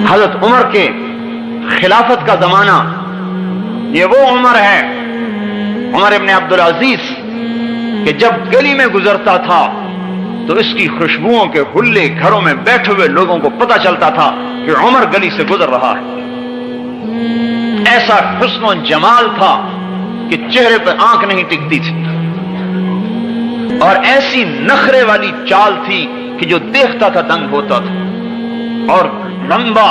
حضرت عمر کے خلافت کا زمانہ یہ وہ عمر ہے، عمر ابن عبدالعزیز، کہ جب گلی میں گزرتا تھا تو اس کی خوشبوؤں کے حلے گھروں میں بیٹھے ہوئے لوگوں کو پتہ چلتا تھا کہ عمر گلی سے گزر رہا ہے۔ ایسا حسن و جمال تھا کہ چہرے پہ آنکھ نہیں ٹکتی تھی، اور ایسی نخرے والی چال تھی کہ جو دیکھتا تھا دنگ ہوتا تھا، اور لمبا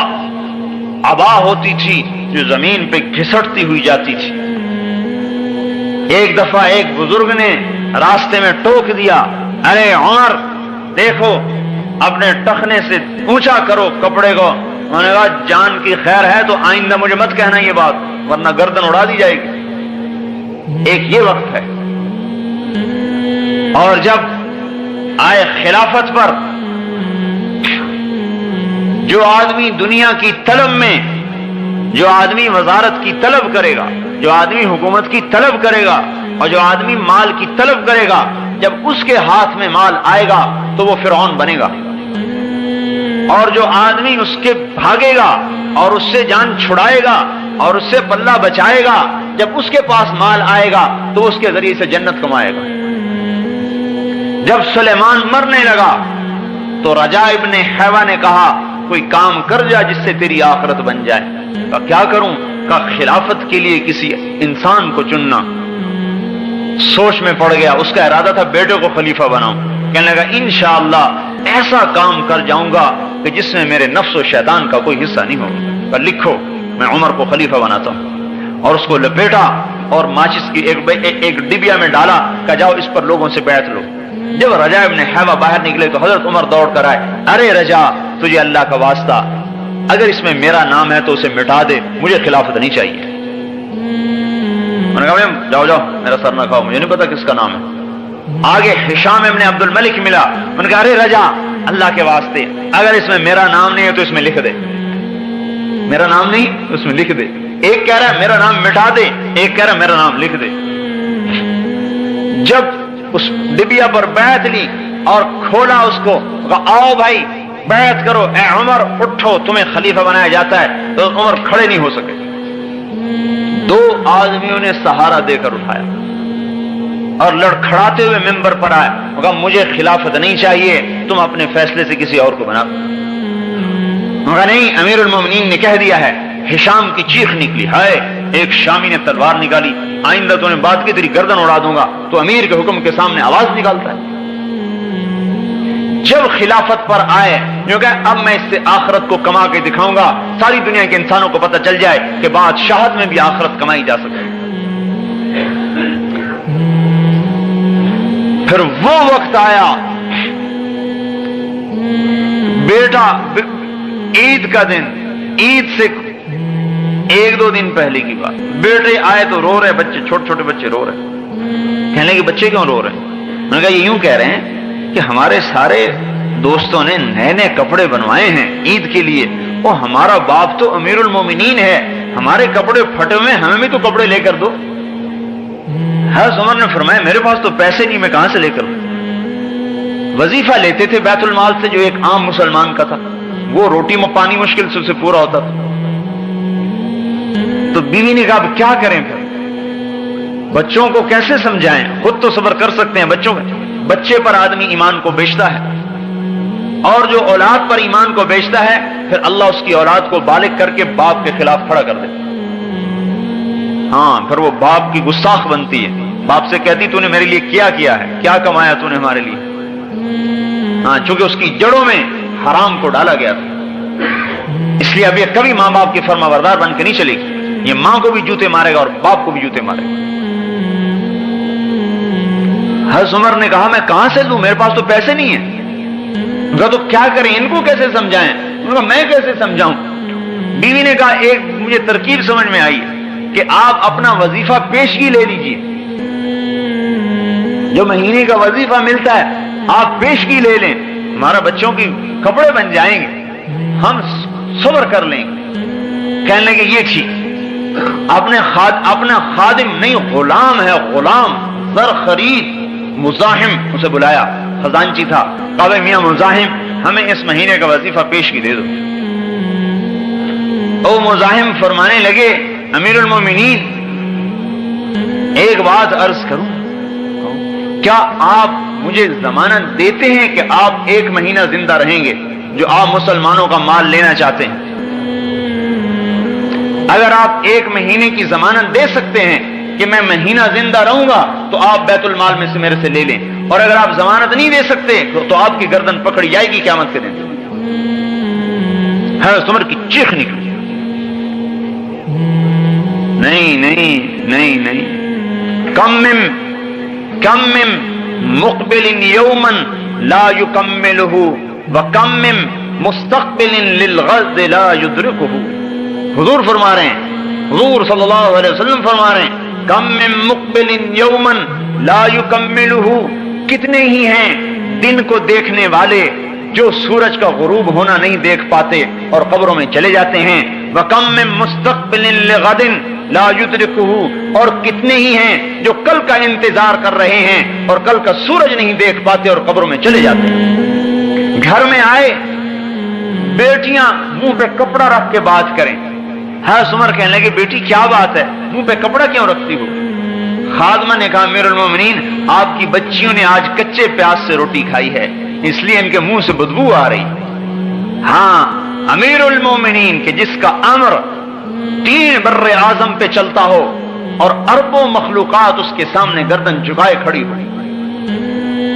عبا ہوتی تھی جو زمین پہ گھسٹتی ہوئی جاتی تھی۔ ایک دفعہ ایک بزرگ نے راستے میں ٹوک دیا، ارے عمر دیکھو اپنے ٹخنے سے اونچا کرو کپڑے کو۔ انہوں نے کہا جان کی خیر ہے تو آئندہ مجھے مت کہنا یہ بات، ورنہ گردن اڑا دی جائے گی۔ ایک یہ وقت ہے، اور جب آئے خلافت پر، جو آدمی دنیا کی طلب میں، جو آدمی وزارت کی طلب کرے گا، جو آدمی حکومت کی طلب کرے گا، اور جو آدمی مال کی طلب کرے گا، جب اس کے ہاتھ میں مال آئے گا تو وہ فرعون بنے گا، اور جو آدمی اس کے بھاگے گا اور اس سے جان چھڑائے گا اور اس سے پلہ بچائے گا، جب اس کے پاس مال آئے گا تو اس کے ذریعے سے جنت کمائے گا۔ جب سلیمان مرنے لگا تو رجا ابن حیوہ نے کہا کوئی کام کر جا جس سے تیری آخرت بن جائے۔ کہا کیا کروں؟ کہا خلافت کے لیے کسی انسان کو چننا۔ سوچ میں پڑ گیا، اس کا ارادہ تھا بیٹے کو خلیفہ بناؤں۔ کہنے لگا انشاءاللہ ایسا کام کر جاؤں گا کہ جس میں میرے نفس و شیطان کا کوئی حصہ نہیں ہوگا۔ کہا لکھو میں عمر کو خلیفہ بناتا ہوں، اور اس کو لپیٹا اور ماچس کی ایک ڈبیا میں ڈالا، کہا جاؤ اس پر لوگوں سے بیعت لو۔ جب رجا ابن حیوہ باہر نکلے تو حضرت عمر دوڑ کر آئے، ارے رجا تجھے اللہ کا واسطہ، اگر اس میں میرا نام ہے تو اسے مٹا دے، مجھے خلافت نہیں چاہیے۔ میں نے کہا جاؤ جاؤ میرا سر نہ کھاؤ، مجھے نہیں پتا کس کا نام ہے۔ آگے ہشام ابن عبد الملک ملا، میں نے کہا ارے رجا اللہ کے واسطے اگر اس میں میرا نام نہیں ہے تو اس میں لکھ دے، میرا نام نہیں اس میں لکھ دے۔ ایک کہہ رہا ہے میرا نام مٹا دے، ایک کہہ رہا ہے میرا نام لکھ دے۔ جب اس ڈبیا پر بیعت لی اور کھولا اس کو، کہا آؤ بھائی بیعت کرو، اے عمر اٹھو تمہیں خلیفہ بنایا جاتا ہے۔ تو عمر کھڑے نہیں ہو سکے، دو آدمیوں نے سہارا دے کر اٹھایا اور لڑکھڑاتے ہوئے ممبر پر آئے، کہا مجھے خلافت نہیں چاہیے، تم اپنے فیصلے سے کسی اور کو بنا۔ کہا نہیں امیر المومنین نے کہہ دیا ہے۔ ہشام کی چیخ نکلی، ہائے ایک شامی نے تلوار نکالی، آئندہ تو نے بات کی تیری گردن اڑا دوں گا۔ تو امیر کے حکم کے سامنے آواز نکالتا ہے۔ جب خلافت پر آئے جو کہ اب میں اس سے آخرت کو کما کے دکھاؤں گا، ساری دنیا کے انسانوں کو پتہ چل جائے کہ بادشاہت میں بھی آخرت کمائی جا سکتی۔ پھر وہ وقت آیا، بیٹا عید کا دن، عید سے ایک دو دن پہلے کی بات، بیٹے آئے تو رو رہے بچے، چھوٹے چھوٹے بچے رو رہے۔ کہنے کہ بچے کیوں رو رہے ہیں؟ میں نے کہا یہ یوں کہہ رہے ہیں کہ ہمارے سارے دوستوں نے نئے نئے کپڑے بنوائے ہیں عید کے لیے، اور ہمارا باپ تو امیر المومنین ہے، ہمارے کپڑے پھٹے ہوئے ہیں، ہمیں بھی تو کپڑے لے کر دو۔ حضرت عمر نے فرمایا میرے پاس تو پیسے نہیں، میں کہاں سے لے کر دوں؟ وظیفہ لیتے تھے بیت المال سے جو ایک عام مسلمان کا تھا، وہ روٹی میں پانی مشکل سے اسے پورا ہوتا تھا۔ تو بیوی نے کہا اب کیا کریں؟ پھر بچوں کو کیسے سمجھائیں؟ خود تو صبر کر سکتے ہیں، بچے پر آدمی ایمان کو بیچتا ہے، اور جو اولاد پر ایمان کو بیچتا ہے پھر اللہ اس کی اولاد کو بالغ کر کے باپ کے خلاف کھڑا کر دے۔ ہاں پھر وہ باپ کی گستاخ بنتی ہے، باپ سے کہتی تو نے میرے لیے کیا ہے، کیا کمایا تو نے ہمارے لیے؟ ہاں چونکہ اس کی جڑوں میں حرام کو ڈالا گیا تھا، اس لیے اب یہ کبھی ماں باپ کی فرما بردار بن کے نہیں چلے گی، یہ ماں کو بھی جوتے مارے گا اور باپ کو بھی جوتے مارے گا۔ حضرت عمر نے کہا میں کہاں سے دوں، میرے پاس تو پیسے نہیں ہیں۔ کہا تو کیا کریں، ان کو کیسے سمجھائیں؟ کہا میں کیسے سمجھاؤں؟ بیوی نے کہا ایک مجھے ترکیب سمجھ میں آئی کہ آپ اپنا وظیفہ پیشگی لے لیجئے، جو مہینے کا وظیفہ ملتا ہے آپ پیشگی لے لیں، ہمارا بچوں کی کپڑے بن جائیں گے، ہم صبر کر لیں گے۔ کہنے لگے یہ ٹھیک، اپنا خادم نہیں غلام ہے، غلام زر خرید مزاحم اسے بلایا، خزانچی تھا، کہا میاں مزاحم ہمیں اس مہینے کا وظیفہ پیشگی دے دو۔ او مزاحم فرمانے لگے امیر المومنین ایک بات عرض کروں، کیا آپ مجھے ضمانت دیتے ہیں کہ آپ 1 مہینہ زندہ رہیں گے جو آپ مسلمانوں کا مال لینا چاہتے ہیں؟ اگر آپ 1 مہینے کی ضمانت دے سکتے ہیں کہ میں مہینہ زندہ رہوں گا تو آپ بیت المال میں سے میرے سے لے لیں، اور اگر آپ ضمانت نہیں دے سکتے تو آپ کی گردن پکڑی جائے گی قیامت کے دن۔ حضرت عمر کی چیخ نکلی، نہیں نہیں نہیں نہیں، کم من مقبل یوما لا یکملہ وکم من مستقبل للغد لا یدرکہ۔ حضور فرما رہے ہیں، حضور صلی اللہ علیہ وسلم فرما رہے ہیں، کم من مقبل یوما لا یکملہ، کتنے ہی ہیں دن کو دیکھنے والے جو سورج کا غروب ہونا نہیں دیکھ پاتے اور قبروں میں چلے جاتے ہیں، وکم من مستقبل لغد لا یدرکہ، اور کتنے ہی ہیں جو کل کا انتظار کر رہے ہیں اور کل کا سورج نہیں دیکھ پاتے اور قبروں میں چلے جاتے ہیں۔ گھر میں آئے بیٹیاں منہ پہ کپڑا رکھ کے بات کریں، حضرت عمر کہنے لگے بیٹی کیا بات ہے، منہ پہ کپڑا کیوں رکھتی ہو؟ خادمہ نے کہا امیر المومنین آپ کی بچیوں نے آج کچے پیاز سے روٹی کھائی ہے اس لیے ان کے منہ سے بدبو آ رہی۔ ہاں امیر المومنین کہ جس کا امر 3 بر اعظم پہ چلتا ہو اور اربوں مخلوقات اس کے سامنے گردن جھکائے کھڑی ہو،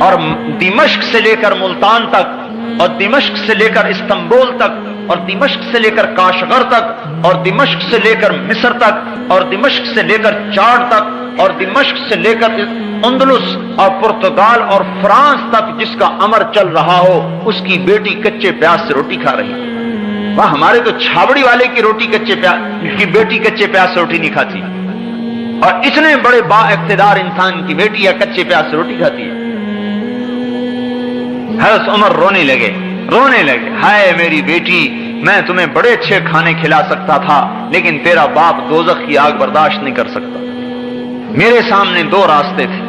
اور دمشق سے لے کر ملتان تک، اور دمشق سے لے کر استنبول تک، اور دمشق سے لے کر کاشغر تک، اور دمشق سے لے کر مصر تک، اور دمشق سے لے کر چاڈ تک، اور دمشق سے لے کر اندلس اور پرتگال اور فرانس تک جس کا امر چل رہا ہو اس کی بیٹی کچے پیاز سے روٹی کھا رہی ہے۔ وہ ہمارے تو چھاوڑی والے کی روٹی کی بیٹی کچے پیاز سے روٹی نہیں کھاتی، اور اتنے بڑے با اقتدار انسان کی بیٹی یا کچے پیاز سے روٹی کھاتی ہے۔ حضرت عمر رونے لگے، ہائے میری بیٹی، میں تمہیں بڑے اچھے کھانے کھلا سکتا تھا لیکن تیرا باپ دوزخ کی آگ برداشت نہیں کر سکتا۔ میرے سامنے 2 راستے تھے،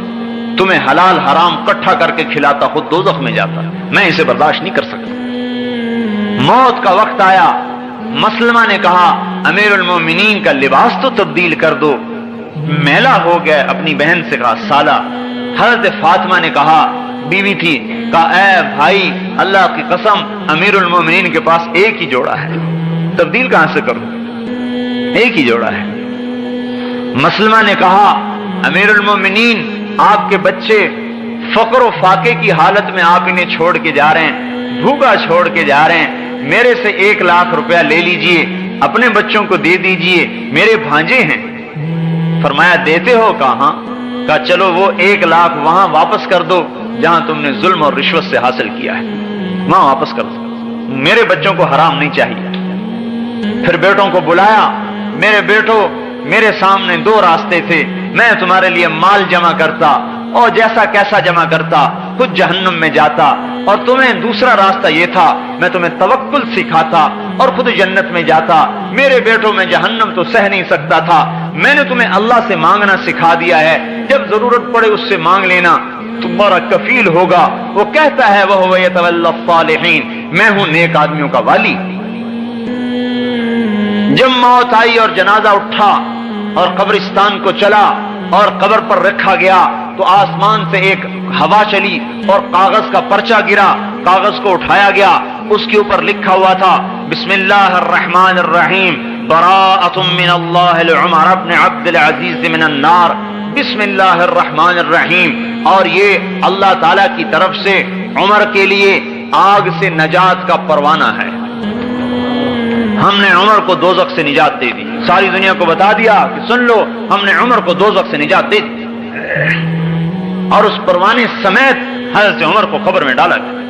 تمہیں حلال حرام کٹھا کر کے کھلاتا، خود دوزخ میں جاتا، میں اسے برداشت نہیں کر سکتا۔ موت کا وقت آیا، مسلمہ نے کہا امیر المومنین کا لباس تو تبدیل کر دو، میلا ہو گیا۔ اپنی بہن سے کہا سالہ۔ حضرت فاطمہ نے کہا، بیوی تھی، کہا اے بھائی اللہ کی قسم امیر المومنین کے پاس ایک ہی جوڑا ہے، تبدیل کہاں سے کروں، ایک ہی جوڑا ہے۔ مسلمہ نے کہا امیر المومنین آپ کے بچے فقر و فاقے کی حالت میں آپ انہیں چھوڑ کے جا رہے ہیں، بھوکا چھوڑ کے جا رہے ہیں، میرے سے 1 لاکھ روپیہ لے لیجئے، اپنے بچوں کو دے دیجئے، میرے بھانجے ہیں۔ فرمایا دیتے ہو؟ کہاں؟ کہا چلو وہ 1 لاکھ وہاں واپس کر دو جہاں تم نے ظلم اور رشوت سے حاصل کیا ہے، وہاں واپس کر دو، میرے بچوں کو حرام نہیں چاہیے۔ پھر بیٹوں کو بلایا، میرے بیٹو میرے سامنے 2 راستے تھے، میں تمہارے لیے مال جمع کرتا اور جیسا کیسا جمع کرتا خود جہنم میں جاتا، اور تمہیں دوسرا راستہ یہ تھا میں تمہیں توکل سکھاتا اور خود جنت میں جاتا۔ میرے بیٹوں میں جہنم تو سہ نہیں سکتا تھا، میں نے تمہیں اللہ سے مانگنا سکھا دیا ہے، جب ضرورت پڑے اس سے مانگ لینا، تمہارا کفیل ہوگا۔ وہ کہتا ہے وَهُوَ يَتَوَلَّى الصَّالِحِينَ، میں ہوں نیک آدمیوں کا والی۔ جب موت آئی اور جنازہ اٹھا اور قبرستان کو چلا اور قبر پر رکھا گیا تو آسمان سے ایک ہوا چلی اور کاغذ کا پرچہ گرا، کاغذ کو اٹھایا گیا، اس کے اوپر لکھا ہوا تھا بسم اللہ الرحمن الرحیم براءۃ من اللہ لعمر بن عبد العزیز من النار، بسم اللہ الرحمن الرحیم، اور یہ اللہ تعالی کی طرف سے عمر کے لیے آگ سے نجات کا پروانہ ہے۔ ہم نے عمر کو دوزخ سے نجات دے دی، ساری دنیا کو بتا دیا کہ سن لو ہم نے عمر کو دوزخ سے نجات دے دی، اور اس پروانے سمیت حضرت عمر کو قبر میں ڈالا گیا۔